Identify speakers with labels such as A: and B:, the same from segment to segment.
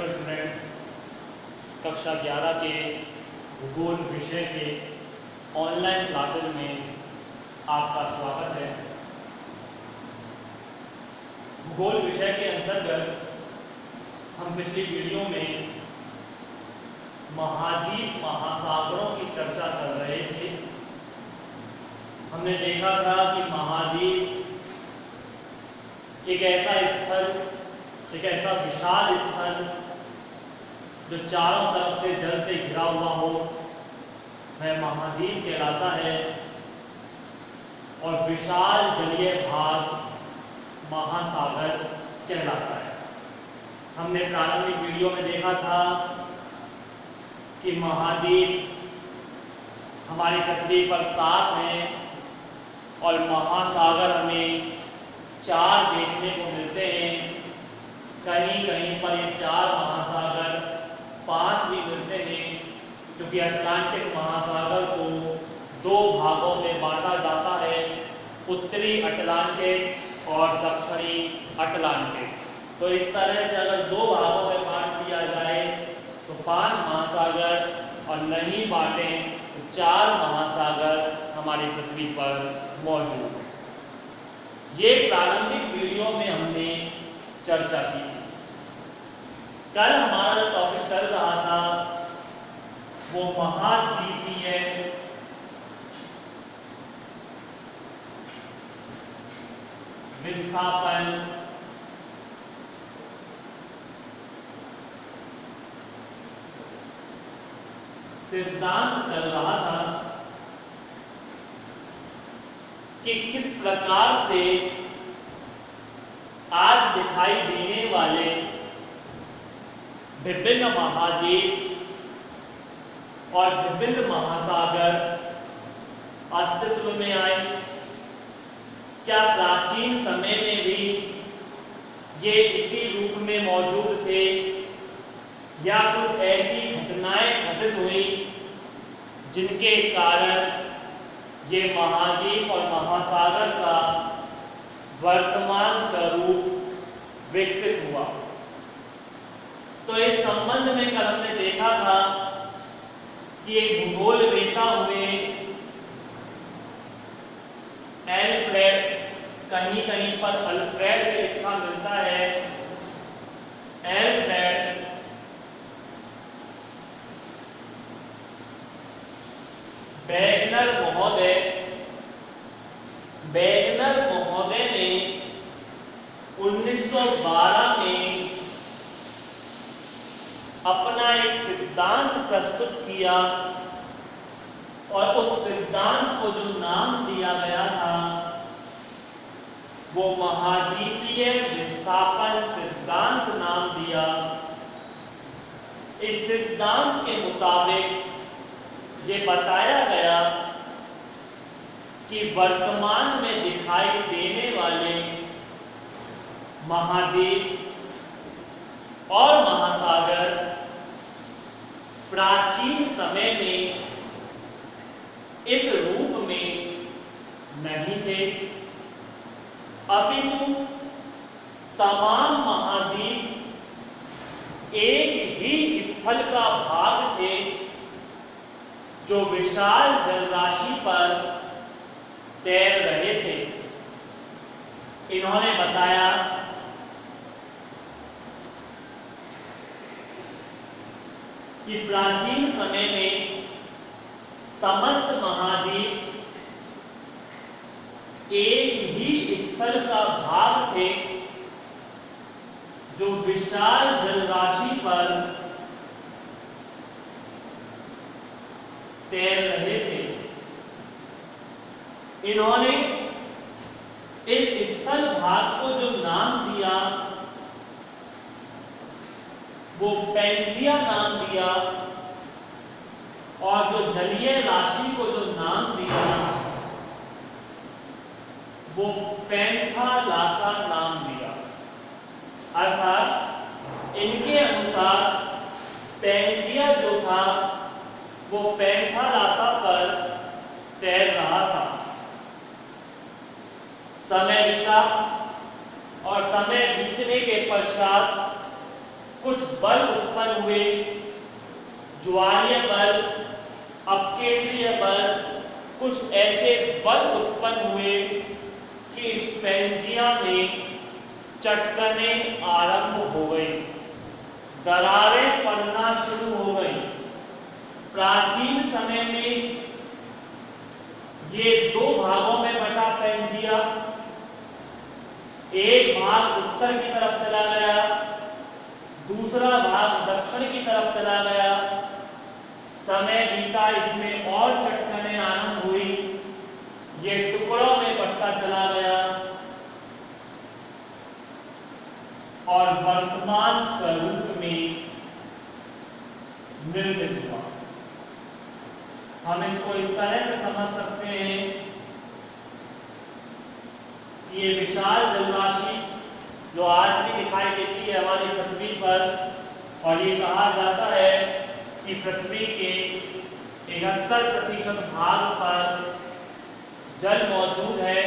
A: Hello students, कक्षा 11 के भूगोल विषय के ऑनलाइन क्लासेज में आपका स्वागत है। भूगोल विषय के अंतर्गत हम पिछली वीडियो में महाद्वीप महासागरों की चर्चा कर रहे थे। हमने देखा था कि महाद्वीप एक ऐसा स्थल, एक ऐसा विशाल स्थल जो चारों तरफ से जल से घिरा हुआ हो, वह महाद्वीप कहलाता है। और विशाल जलीय भाग महासागर कहलाता है। हमने प्रारंभिक वीडियो में देखा था कि महाद्वीप हमारी पृथ्वी पर 7 हैं और महासागर हमें 4 देखने को मिलते हैं। कहीं कहीं पर ये 4 महासागर 5 भी मिलते हैं, क्योंकि अटलांटिक महासागर को 2 भागों में बांटा जाता है, उत्तरी अटलांटिक और दक्षिणी अटलांटिक। तो इस तरह से अगर 2 भागों में बांट दिया जाए तो 5 महासागर, और नहीं बांटे तो 4 महासागर हमारी पृथ्वी पर मौजूद है। ये प्रारंभिक वीडियो में हमने चर्चा की थी। कल हमारा जो टॉपिक चल रहा था वो महाद्वीपीय विस्थापन सिद्धांत चल रहा था कि किस प्रकार से आज दिखाई देने वाले विभिन्न महाद्वीप और विभिन्न महासागर अस्तित्व में आए। क्या प्राचीन समय में भी ये इसी रूप में मौजूद थे, या कुछ ऐसी घटनाएं घटित हुई जिनके कारण ये महाद्वीप और महासागर का वर्तमान स्वरूप विकसित हुआ। तो इस संबंध में कल हमने देखा था कि एक भूगोलवेत्ता हुए एल्फ्रेड, कहीं कहीं पर अल्फ्रेड में लिखा मिलता है, एल्फ्रेड वेगनर महोदय ने 1912 में अपना एक सिद्धांत प्रस्तुत किया, और उस सिद्धांत को जो नाम दिया गया था वो महाद्वीपीय विस्थापन सिद्धांत नाम दिया। इस सिद्धांत के मुताबिक ये बताया गया कि वर्तमान में दिखाई देने वाले महाद्वीप और महासागर प्राचीन समय में इस रूप में नहीं थे, अपितु तमाम महाद्वीप एक ही स्थल का भाग थे, जो विशाल जलराशि पर तैर रहे थे। इन्होंने बताया कि प्राचीन समय में समस्त महाद्वीप एक ही स्थल का भाग थे, जो विशाल जलराशि पर तैर रहे थे। इन्होंने इस स्थल भाग को जो नाम दिया वो पैंजिया नाम दिया, और जो जलीय राशि को जो नाम दिया वो पैंथालासा नाम दिया। अर्थात इनके अनुसार पैंजिया जो था वो पैंथालासा पर तैर रहा था। समय बीता और समय बीतने के पश्चात कुछ बल उत्पन्न हुए, ज्वारीय बल, अपकेंद्रीय बल, कुछ ऐसे बल उत्पन्न हुए कि स्पेंजिया में चटकने आरंभ हो गई, दरारें पड़ना शुरू हो गई। प्राचीन समय में ये दो भागों में बटा पेंजिया, एक भाग उत्तर की तरफ चला गया, दूसरा भाग दक्षिण की तरफ चला गया। समय बीता, इसमें और चटकने आरंभ हुई, ये टुकड़ों में बंटता चला गया और वर्तमान स्वरूप में निर्मित हुआ। हम इसको इस तरह से समझ सकते हैं कि ये विशाल जलराशि जो आज भी दिखाई देती है हमारी पृथ्वी पर, और ये कहा जाता है कि पृथ्वी के 71% भाग पर जल मौजूद है,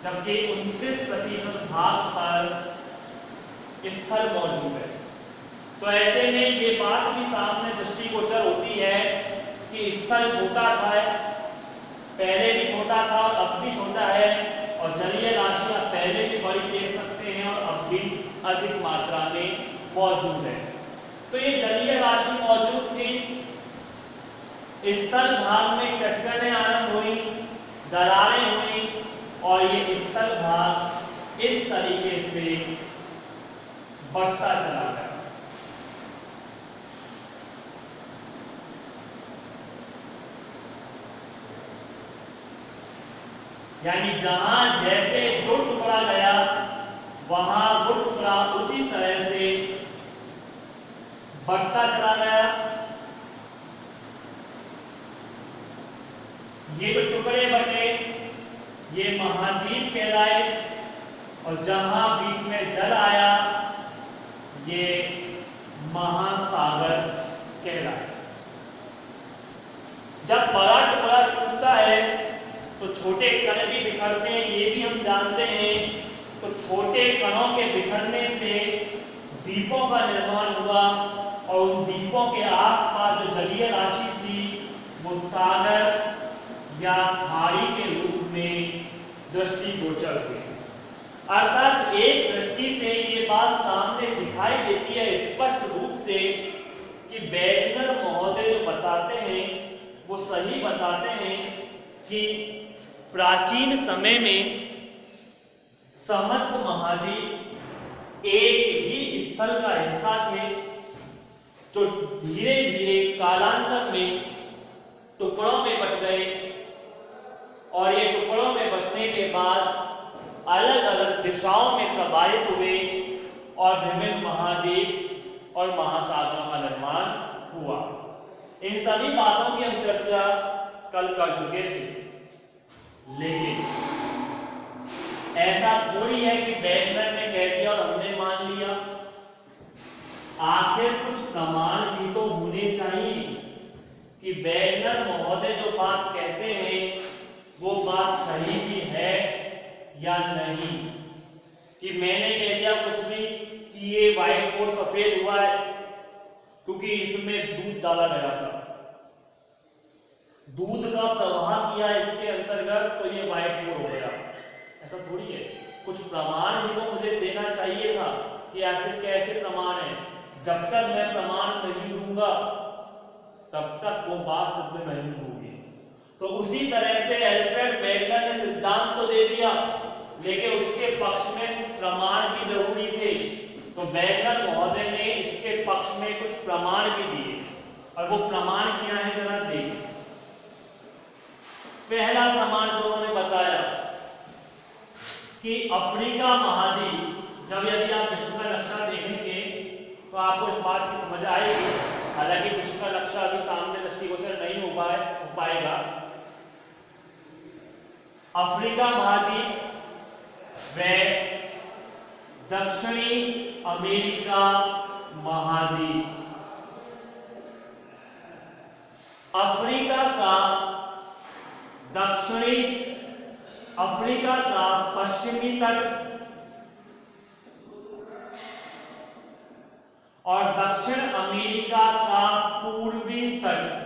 A: जबकि 29% भाग पर स्थल मौजूद है। तो ऐसे में ये बात भी सामने दृष्टिगोचर होती है कि स्थल छोटा था, पहले भी छोटा था और अब भी छोटा है, और जलीय राशि आप पहले भी बड़ी देख सकते हैं और अब भी अधिक मात्रा में मौजूद है। तो ये जलीय राशि मौजूद थी, स्थल भाग में चटकने आरंभ हुई, दरारें हुई, और ये स्थल भाग इस तरीके से बढ़ता चला गया। यानी जहां जैसे जो टुकड़ा गया वहां वो टुकड़ा उसी तरह से बढ़ता चला गया। ये जो टुकड़े बटे ये महाद्वीप कहलाए, और जहां बीच में जल आया ये महासागर कहलाए। जब बड़ा टुकड़ा टूटता है तो छोटे कण भी बिखरते हैं, ये भी हम जानते हैं। तो छोटे कणों के बिखरने से द्वीपों का निर्माण हुआ, और उन द्वीपों के आसपास जो जलीय राशि थी वो सागर या खाड़ी के रूप में दृष्टिगोचर हुई। अर्थात एक दृष्टि से ये बात सामने दिखाई देती है स्पष्ट रूप से कि वेगनर महोदय जो बताते हैं वो सही बताते हैं कि प्राचीन समय में समस्त महाद्वीप एक ही स्थल का हिस्सा थे, जो धीरे धीरे कालांतर में टुकड़ों में बट गए, और ये टुकड़ों में बटने के बाद अलग अलग दिशाओं में प्रवाहित हुए और विभिन्न महाद्वीप और महासागरों का निर्माण हुआ। इन सभी बातों की हम चर्चा कल कर चुके थे, लेकिन ऐसा थोड़ी है कि वेगनर ने कह दिया और हमने मान लिया। आखिर कुछ प्रमाण भी तो होने चाहिए कि वेगनर महोदय जो बात कहते हैं वो बात सही भी है या नहीं। कि मैंने कह दिया कुछ भी कि ये व्हाइट बोर्ड सफेद हुआ है क्योंकि इसमें दूध डाला गया था, दूध का प्रवाह किया इसके अंतर्गत, तो ये व्हाइट बोर्ड हो गया। ऐसा थोड़ी है, कुछ प्रमाण भी तो मुझे देना चाहिए था कि ऐसे कैसे प्रमाण है। जब तक मैं प्रमाण नहीं दूंगा तब तक वो बात सिद्ध नहीं होगी। तो उसी तरह से एल्फ्रेड वेगनर ने सिद्धांत तो दे दिया, लेकिन उसके पक्ष में कुछ प्रमाण भी जरूरी थे। तो वेगनर महोदय ने इसके पक्ष में कुछ प्रमाण भी दिए, और वो प्रमाण क्या है जरा देखिए। पहला प्रमाण जो उन्होंने बताया कि अफ्रीका महाद्वीप, जब यदि आप विश्व का नक्शा देखेंगे तो आपको इस बात की समझ आएगी, हालांकि विश्व का नक्शा अभी सामने दृष्टिगोचर नहीं हो पाएगा। अफ्रीका महाद्वीप व दक्षिणी अमेरिका महाद्वीप, अफ्रीका का दक्षिणी, अफ्रीका का पश्चिमी तट, और दक्षिण अमेरिका का पूर्वी तट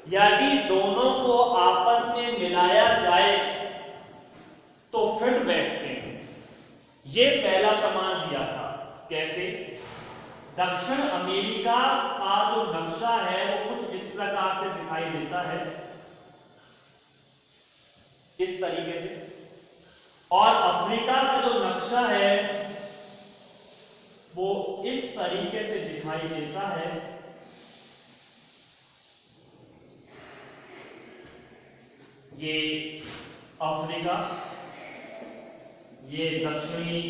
A: यदि दोनों को आपस में मिलाया जाए तो फिट बैठते हैं। ये पहला प्रमाण दिया था। कैसे? दक्षिण अमेरिका का जो नक्शा है वो कुछ इस प्रकार से दिखाई देता है, इस तरीके से, और अफ्रीका का जो नक्शा है वो इस तरीके से दिखाई देता है। ये अफ्रीका, ये दक्षिणी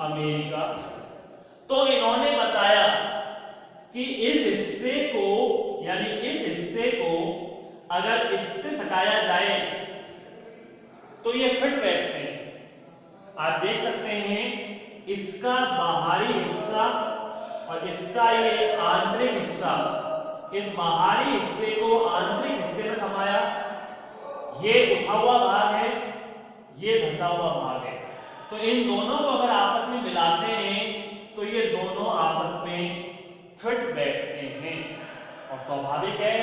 A: अमेरिका। तो इन्होंने बताया कि इस हिस्से को, यानी इस हिस्से को अगर इससे सटाया जाए तो ये फिट बैठते हैं। आप देख सकते हैं इसका बाहरी हिस्सा और इसका ये आंतरिक हिस्सा, इस बाहरी हिस्से को आंतरिक हिस्से में समाया, ये उठा हुआ भाग है, ये धंसा हुआ भाग है। तो इन दोनों को अगर आपस में मिलाते हैं तो ये दोनों आपस में फिट बैठते हैं। और स्वाभाविक है,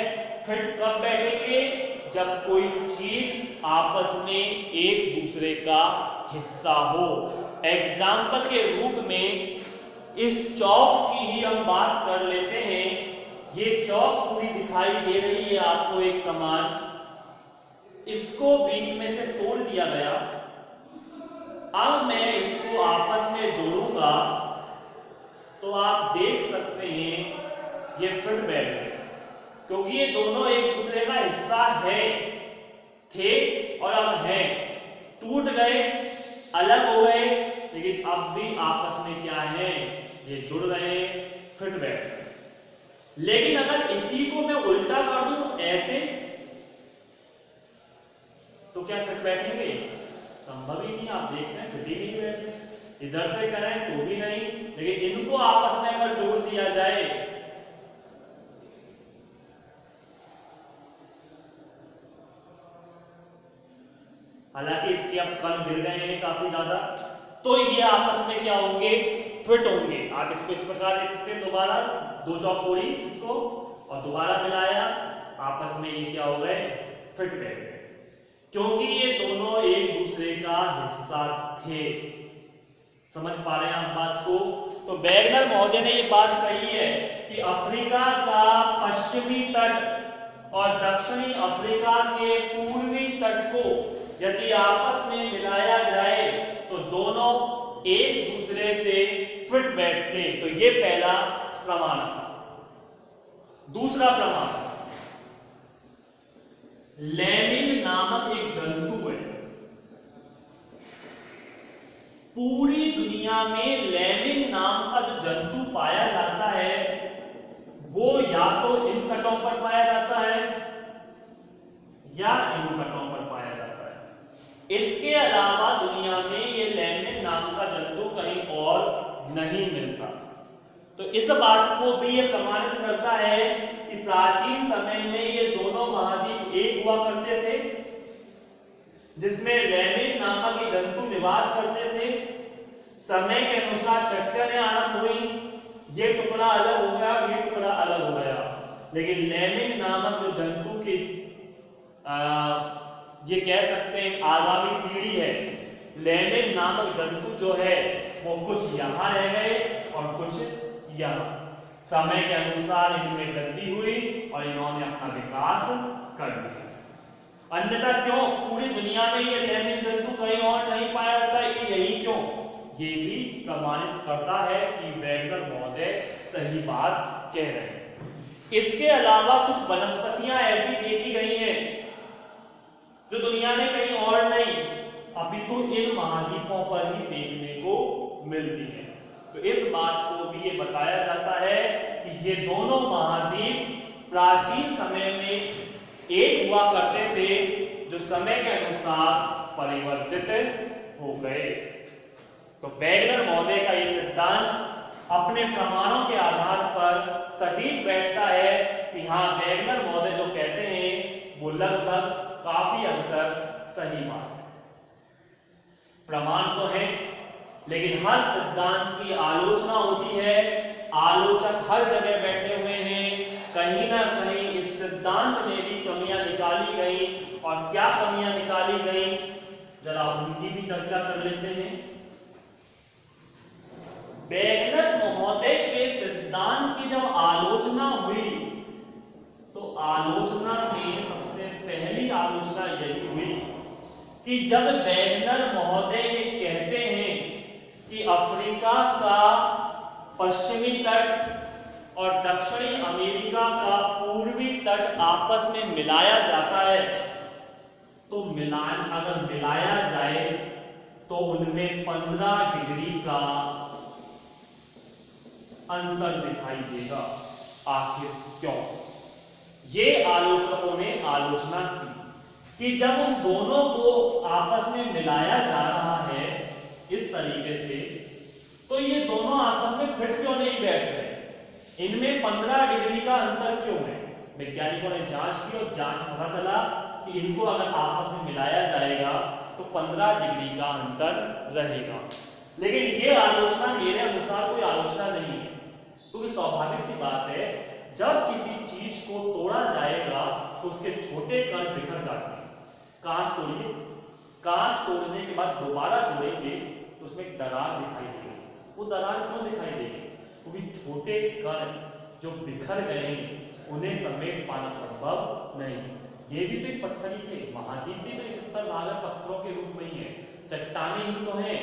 A: फिट कब बैठेंगे? जब कोई चीज आपस में एक दूसरे का हिस्सा हो। एग्जाम्पल के रूप में इस चौक की ही हम बात कर लेते हैं। ये चौक पूरी दिखाई दे रही है आपको एक समान, इसको बीच में से तोड़ दिया गया। अब मैं इसको आपस में जोड़ूंगा तो आप देख सकते हैं ये फिट बैठ गए, क्योंकि ये दोनों एक दूसरे का हिस्सा है, थे और अब है। टूट गए, अलग हो गए, लेकिन अब भी आपस में क्या है? ये जुड़ रहे, फिट बैठ गए। लेकिन अगर इसी को मैं उल्टा कर दूं ऐसे, तो क्या फिट बैठेंगे? संभव ही नहीं। आप देख रहे हैं फिट ही नहीं बैठे। इधर से करें तो भी नहीं, लेकिन इनको आपस में अगर जोड़ दिया जाए हालांकि इसके अब कण गिर गए हैं काफी ज्यादा, तो ये आपस में क्या होंगे? फिट होंगे। आप इसको इस प्रकार देख सकते हैं, दोबारा दो चौक तोड़ी इसको और दोबारा मिलाया, आपस में ये क्या हो गए? फिट बैठ गए, क्योंकि ये दोनों एक दूसरे का हिस्सा थे। समझ पा रहे हैं आप बात को? तो बैगनर महोदय ने ये बात कही है कि अफ्रीका का पश्चिमी तट और दक्षिणी अफ्रीका के पूर्वी तट को यदि आपस में मिलाया जाए तो दोनों एक दूसरे से फिट बैठते हैं। तो ये पहला प्रमाण था। दूसरा प्रमाण, लेमिन नामक एक जंतु है। पूरी दुनिया में लेमिन नाम का जो जंतु पाया जाता है वो या तो इन तटों पर पाया जाता है या इन तटों पर पाया जाता है। इसके अलावा दुनिया में ये लेमिन नाम का जंतु कहीं और नहीं मिलता। तो इस बात को भी ये प्रमाणित करता है कि प्राचीन समय में ये दोनों महाद्वीप एक हुआ करते थे, जिसमें लेमिन नामक ये जंतु निवास करते थे। समय के अनुसार चट्टानें आरंभ हुई, ये टुकड़ा अलग हो गया, ये टुकड़ा अलग हो गया, लेकिन लेमिन नामक जो जंतु की ये कह सकते हैं आगामी पीढ़ी है। लेमिन नामक जंतु जो है वो कुछ यहाँ रह गए और कुछ यहाँ। समय के अनुसार इनमें वृद्धि हुई और इन्होंने अपना विकास कर दिया। अन्यथा क्यों पूरी दुनिया में ये लेमिन जंतु कहीं और नहीं पाया जाता? यही क्यों? ये भी प्रमाणित करता है कि वैगनर महोदय सही बात कह रहे हैं। इसके अलावा कुछ वनस्पतियां ऐसी देखी गई हैं जो दुनिया में कहीं और नहीं अपितु इन महाद्वीपों पर ही देखने को मिलती है। तो इस बात को भी ये बताया जाता है कि ये दोनों महाद्वीप प्राचीन समय में एक हुआ करते थे, जो समय के अनुसार परिवर्तित हो गए। तो वैगनर महोदय का ये सिद्धांत अपने प्रमाणों के आधार पर सटीक बैठता है कि हाँ, वैगनर महोदय जो कहते हैं वो लगभग काफी हद तक सही बात है। प्रमाण तो है, लेकिन हर सिद्धांत की आलोचना होती है, आलोचक हर जगह बैठे हुए हैं, कहीं ना कहीं इस सिद्धांत में भी कमियां निकाली गई। और क्या कमियां निकाली गई, जरा उनकी भी चर्चा कर लेते हैं। वेगनर महोदय के सिद्धांत की जब आलोचना हुई तो आलोचना में सबसे पहली आलोचना यही हुई कि जब वेगनर महोदय ये कहते हैं कि अफ्रीका का पश्चिमी तट और दक्षिणी अमेरिका का पूर्वी तट आपस में मिलाया जाता है, तो अगर मिलाया जाए तो उनमें 15 डिग्री का अंतर दिखाई देगा। आखिर क्यों? ये आलोचकों ने आलोचना की कि जब उन दोनों को आपस में मिलाया जा रहा है इस तरीके से, तो ये दोनों आपस में फिट क्यों नहीं बैठ रहे, इनमें 15 डिग्री का अंतर क्यों है। वैज्ञानिकों ने जांच की और जांच में पता चला कि इनको अगर आपस में मिलाया जाएगा तो 15 डिग्री का अंतर रहेगा। लेकिन ये आलोचना मेरे अनुसार कोई आलोचना नहीं है, क्योंकि स्वाभाविक सी बात है, जब किसी चीज को तोड़ा जाएगा तो उसके छोटे कण बिखर जाते हैं। कांच तोड़िए, कांच तोड़ने के बाद दोबारा जोड़ेंगे तो उसमें एक दरार दिखाई देगी। वो दरार क्यों दिखाई देगी? क्योंकि छोटे कण जो बिखर गए उन्हें समेट पाना संभव नहीं। ये भी तो एक पत्थर ही थे, महाद्वीप भी तो एक स्थल भाग पत्थरों के रूप में ही है, चट्टाने ही तो हैं,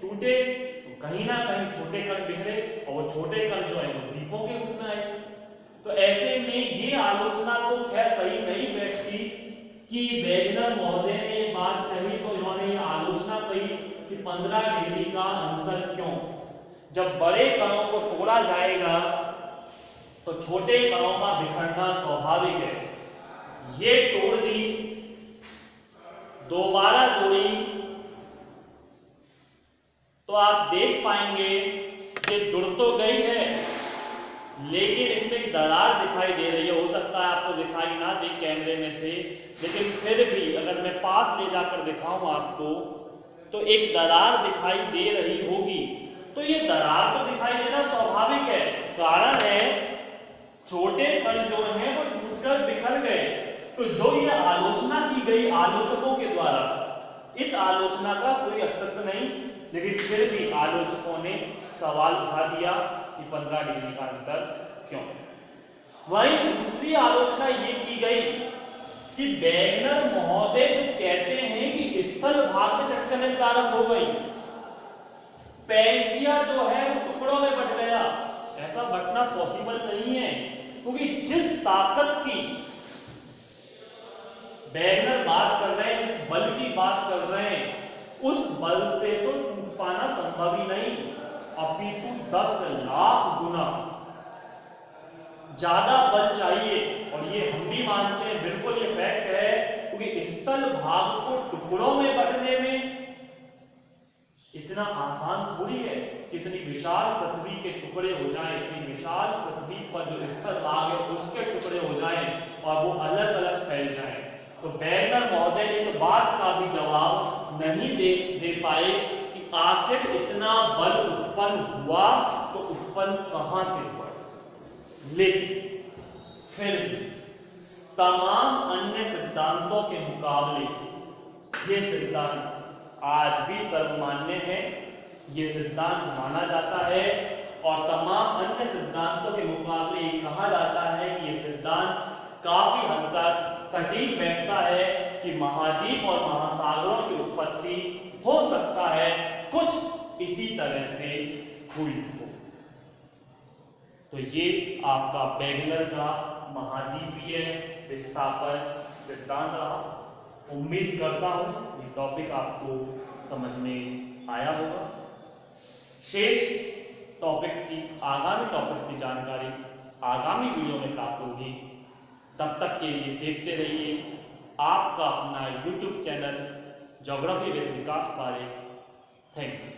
A: टूटे तो कहीं ना कहीं छोटे कण बिखरे और वो छोटे कण जो है वो द्वीपों के रूप में आए। तो ऐसे में ये आलोचना तो खैर सही नहीं बैठती कि वेगनर महोदय ने ये बात कही तो इन्होंने ये आलोचना कही कि 15 डिग्री का अंतर क्यों। जब बड़े कणों को तोड़ा जाएगा तो छोटे कणों का बिखरना स्वाभाविक है। ये तोड़ दी, दोबारा जोड़ी, तो आप देख पाएंगे कि जुड़ तो गई है लेकिन इसमें एक दरार दिखाई दे रही है। हो सकता है आपको दिखाई ना दे कैमरे में से, लेकिन फिर भी अगर मैं पास ले जाकर दिखाऊं आपको तो एक दरार दिखाई दे रही होगी। तो ये दरार तो दिखाई देना स्वाभाविक है, कारण है छोटे कण जो हैं वो टूटकर बिखर गए। तो जो ये आलोचना की गई आलोचकों के द्वारा, इस आलोचना का कोई अस्तित्व नहीं, लेकिन फिर भी आलोचकों ने सवाल उठा दिया कि 15 डिग्री का अंतर क्यों। वहीं दूसरी आलोचना ये की गई कि वेगनर महोदय जो कहते हैं कि स्थल भाग में चटकने प्रारंभ हो गई, पैंजिया जो है वो टुकड़ों में बट गया। ऐसा बटना पॉसिबल नहीं है, क्योंकि जिस ताकत की वेगनर बात कर रहे हैं, जिस बल की बात कर रहे हैं, उस बल से तो टूट पाना संभव ही नहीं, अपितु 10 लाख गुना ज्यादा बल चाहिए। और ये हम भी मानते हैं, बिल्कुल ये फैक्ट है, क्योंकि स्थल भाग को टुकड़ों में बटने में इतना आसान थोड़ी है कि इतनी विशाल पृथ्वी के टुकड़े हो जाएं, इतनी विशाल पृथ्वी पर जो स्थल भाग है उसके टुकड़े हो जाएं और वो अलग अलग फैल जाएं। तो वेगनर महोदय इस बात का भी जवाब नहीं दे पाए कि आखिर इतना बल उत्पन्न हुआ तो उत्पन्न कहां से हुआ। लेकिन फिर भी तमाम अन्य सिद्धांतों के मुकाबले ये सिद्धांत आज भी सर्वमान्य है, ये सिद्धांत माना जाता है और तमाम अन्य सिद्धांतों के मुकाबले ये कहा जाता है कि ये सिद्धांत काफी हद तक सटीक बैठता है कि महाद्वीप और महासागरों की उत्पत्ति हो सकता है कुछ इसी तरह से हुई हो। तो ये आपका वेगनर का महाद्वीपीय विस्थापन सिद्धांत रहा। उम्मीद करता हूं ये टॉपिक आपको समझ में आया होगा। शेष टॉपिक्स की, आगामी टॉपिक्स की जानकारी आगामी वीडियो में प्राप्त होगी। तब तक के लिए देखते रहिए आपका अपना YouTube channel geography with Vikas Parekh. Thank you.